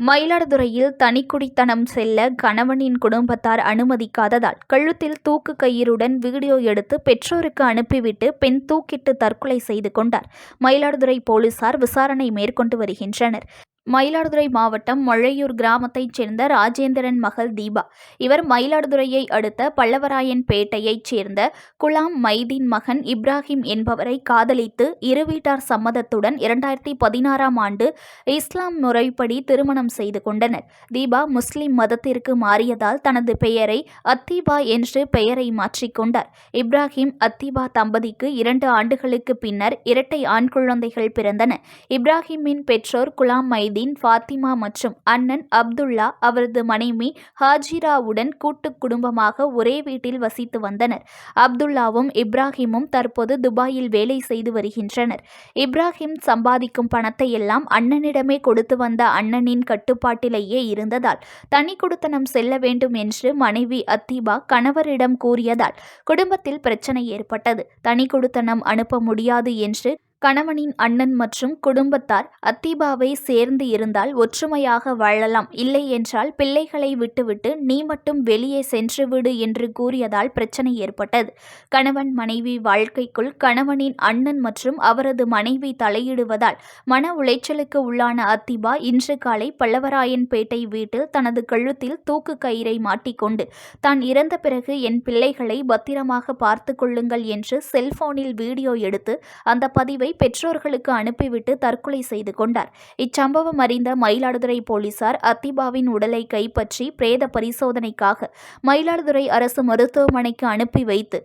மயிலாடுதுறையில் தனிக்குடித்தனம் செல்ல கணவனின் குடும்பத்தார் அனுமதிக்காததால் கழுத்தில் தூக்கு கயிறுடன் வீடியோ எடுத்து பெற்றோருக்கு அனுப்பிவிட்டு பெண் தூக்கிட்டு தற்கொலை செய்து கொண்டார். மயிலாடுதுறை போலீசார் விசாரணை மேற்கொண்டு வருகின்றனர். மயிலாடுதுறை மாவட்டம் மொழையூர் கிராமத்தைச் சேர்ந்த ராஜேந்திரன் மகள் தீபா. இவர் மயிலாடுதுறையை அடுத்த பல்லவராயன்பேட்டையைச் சேர்ந்த குலாம் மைதீன் மகன் இப்ராஹிம் என்பவரை காதலித்து இரு வீட்டார் சம்மதத்துடன் 2016ஆம் ஆண்டு இஸ்லாம் முறைப்படி திருமணம் செய்து கொண்டனர். தீபா முஸ்லிம் மதத்திற்கு மாறியதால் தனது பெயரை அத்தீபா என்று பெயரை மாற்றிக்கொண்டார். இப்ராஹிம் அத்தீபா தம்பதிக்கு 2 ஆண்டுகளுக்கு பின்னர் இரட்டை ஆண் குழந்தைகள் பிறந்தன. இப்ராஹிமின் பெற்றோர் குலாம் மைதீன், ஃபாத்திமா மற்றும் அண்ணன் அப்துல்லா அவரது மனைவி ஹாஜிராவுடன் கூட்டு குடும்பமாக ஒரே வீட்டில் வசித்து வந்தனர். அப்துல்லாவும் இப்ராஹிமும் தற்போது துபாயில் வேலை செய்து வருகின்றனர். இப்ராஹிம் சம்பாதிக்கும் பணத்தை எல்லாம் அண்ணனிடமே கொடுத்து வந்த அண்ணனின் கட்டுப்பாட்டிலேயே இருந்ததால் தனி குடித்தனம் செல்ல வேண்டும் என்று மனைவி அத்தீபா கணவரிடம் கூறியதால் குடும்பத்தில் பிரச்சனை ஏற்பட்டது. தனி குடித்தனம் அனுப்ப முடியாது என்று கணவனின் அண்ணன் மற்றும் குடும்பத்தார் அத்தீபாவை சேர்ந்து இருந்தால் ஒற்றுமையாக வாழலாம், இல்லை என்றால் பிள்ளைகளை விட்டுவிட்டு நீ மட்டும் வெளியே சென்றுவிடு என்று கூறியதால் பிரச்சனை ஏற்பட்டது. கணவன் மனைவி வாழ்க்கைக்குள் கணவனின் அண்ணன் மற்றும் அவரது மனைவி தலையிடுவதால் மன உளைச்சலுக்கு உள்ளான அத்தீபா இன்று காலை பல்லவராயன்பேட்டை வீட்டில் தனது கழுத்தில் தூக்கு கயிறை மாட்டிக்கொண்டு தான் இறந்த பிறகு என் பிள்ளைகளை பத்திரமாக பார்த்து கொள்ளுங்கள் என்று செல்போனில் வீடியோ எடுத்து அந்த பதிவை பெற்றோர்களுக்கு அனுப்பிவிட்டு தற்கொலை செய்து கொண்டார். இச்சம்பவம் அறிந்த மயிலாடுதுறை போலீசார் அத்தீபாவின் உடலை கைப்பற்றி பிரேத பரிசோதனைக்காக மயிலாடுதுறை அரசு மருத்துவமனைக்கு அனுப்பி வைத்து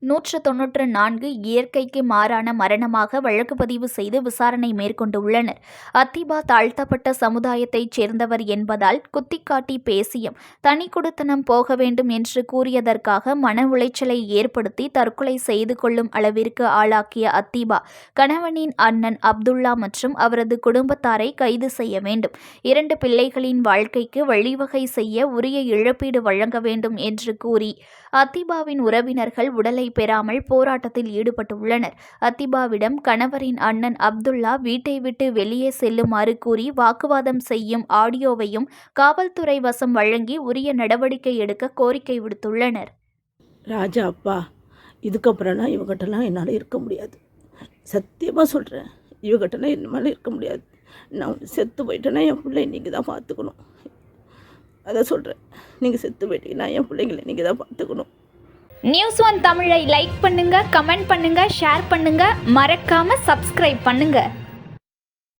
194 இயற்கைக்கு மாறான மரணமாக வழக்கு பதிவு செய்து விசாரணை மேற்கொண்டுள்ளனர். அத்தீபா தாழ்த்தப்பட்ட சமுதாயத்தைச் சேர்ந்தவர் என்பதால் குத்திக்காட்டி பேசியும் தனி குடித்தனம் போக வேண்டும் என்று கூறியதற்காக மன உளைச்சலை ஏற்படுத்தி தற்கொலை செய்து கொள்ளும் அளவிற்கு ஆளாக்கிய அத்தீபா கணவனின் அண்ணன் அப்துல்லா மற்றும் அவரது குடும்பத்தாரை கைது செய்ய வேண்டும், 2 பிள்ளைகளின் வாழ்க்கைக்கு வழிவகை செய்ய உரிய இழப்பீடு வழங்க வேண்டும் என்று கூறி அத்தீபாவின் உறவினர்கள் உடலை பெறாமல் போராட்டத்தில் ஈடுபட்டுள்ளனர். அத்தீபாவிடம் கணவரின் அண்ணன் அப்துல்லா வீட்டை விட்டு வெளியே செல்லுமாறு கூறி வாக்குவாதம் செய்யும் ஆடியோவையும் காவல்துறை வசம் வழங்கி உரிய நடவடிக்கை எடுக்க கோரிக்கை விடுத்துள்ளனர். ராஜா அப்பா, இதுக்கப்புறம்லாம் இவங்ககிட்டலாம் என்னால் இருக்க முடியாது. சத்தியமாக சொல்கிறேன், இவங்ககிட்டலாம் என்னால் இருக்க முடியாது. நான் செத்து போயிட்டேன்னா என் பிள்ளை நீங்கள் தான் பார்த்துக்கணும். அதை சொல்கிறேன், நீங்கள் செத்து போயிட்டீங்கன்னா என் பிள்ளைங்களை நீங்கள் தான் பார்த்துக்கணும். News1 தமிழை லைக் பண்ணுங்க, கமெண்ட் பண்ணுங்க, ஷேர் பண்ணுங்க, மறக்காம சப்ஸ்கிரைப் பண்ணுங்க.